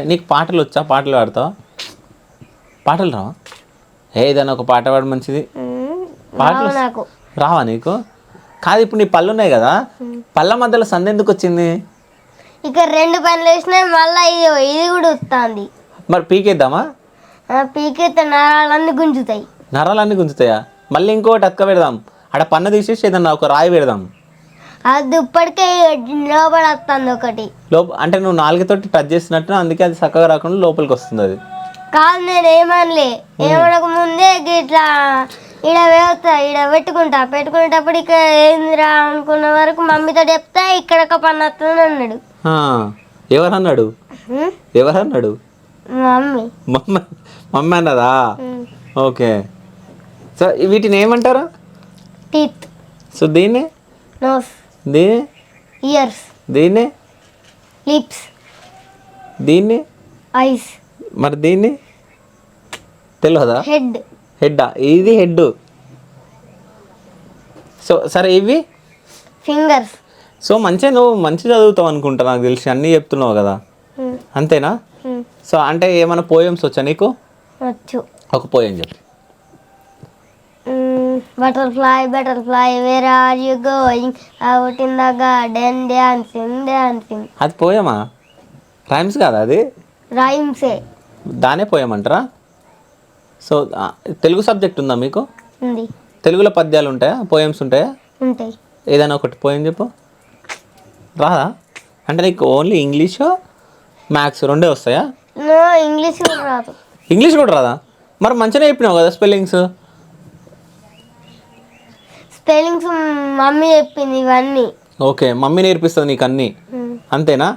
నీకు పాటలు వచ్చా? పాటలు పాడతావా? పాటలు రావా? ఏదైనా ఒక పాట పాడు మంచిది. పాటలు నాకు రావా నీకు? కాదు, ఇప్పుడు నీ పళ్ళు ఉన్నాయి కదా, పళ్ళ మధ్యలో సందు ఎందుకు వచ్చింది? ఇక 2 పనులు వేసినాయి, మళ్ళీ ఇది కూడా వస్తుంది. మరి పీకేద్దామా? పీకైతే నరాలన్నీ గుంజుతాయి. నరాలన్నీ గుంజుతాయా? మళ్ళీ ఇంకోటి అతక పెడదాం, అక్కడ పన్ను తీసేసి ఏదన్నా ఒక రాయి పెడదాం. అది ఇప్పటికే లోపల వస్తుంది ఒకటి. అంటే నువ్వు నాలుగుతోటి టచ్ చేసినట్టు, అందుకే అది చక్కగా రాకుండా లోపలికి వస్తుంది. అది కాదు, నేను ఏమనక ముందే ఇట్లా ఈడ పెట్టుకుంటేటప్పుడు ఇక ఏందిరా అనుకున్న వరకు మమ్మీతో చెప్తే ఇక్కడ ఒక పని వస్తుంది అన్నాడు. ఎవరన్నాడు? ఎవరన్నాడు? మమ్మీ. మమ్మీ అన్నదా? ఓకే. సో వీటిని ఏమంటారు? టీత్. సో దీన్ని నోస్. దీన్ని ఇయర్స్. దీన్ని లిప్స్. దీన్ని ఐస్. మరి దీన్ని తెలియదా? హెడ్. హెడ్డా? ఇది హెడ్. సో సరే, ఇవి ఫింగర్స్. సో మంచిగా, నువ్వు మంచిగా చదువుతావు అనుకుంటా, నాకు తెలిసి అన్నీ చెప్తున్నావు కదా, అంతేనా? సో అంటే ఏమైనా పోయమ్స్ వచ్చా నీకు? వచ్చు. ఒక పోయం చెప్పు. Butterfly where are you going out in the garden dancing. అది పోయమా? రైమ్స్ కాదా అది? రైమ్సే. దానే పోయం అంటారా? సో తెలుగు సబ్జెక్ట్ ఉందా మీకు? ఉంది. తెలుగులో పద్యాలు ఉంటాయా, పోయమ్స్ ఉంటాయా? ఉంటాయి. ఏదైనా ఒకటి పోయం చెప్పు. రాదా? అంటే నీకు ఓన్లీ ఇంగ్లీషు మ్యాథ్స్ రెండే వస్తాయా? ఇంగ్లీష్ కూడా రాదు. ఇంగ్లీష్ కూడా రాదా? మరి మంచిగా చెప్పినావు కదా స్పెల్లింగ్స్. మమ్మీ చెప్పింది ఇవన్నీ. ఓకే, మమ్మీ నేర్పిస్తుంది నీకు అన్నీ, అంతేనా?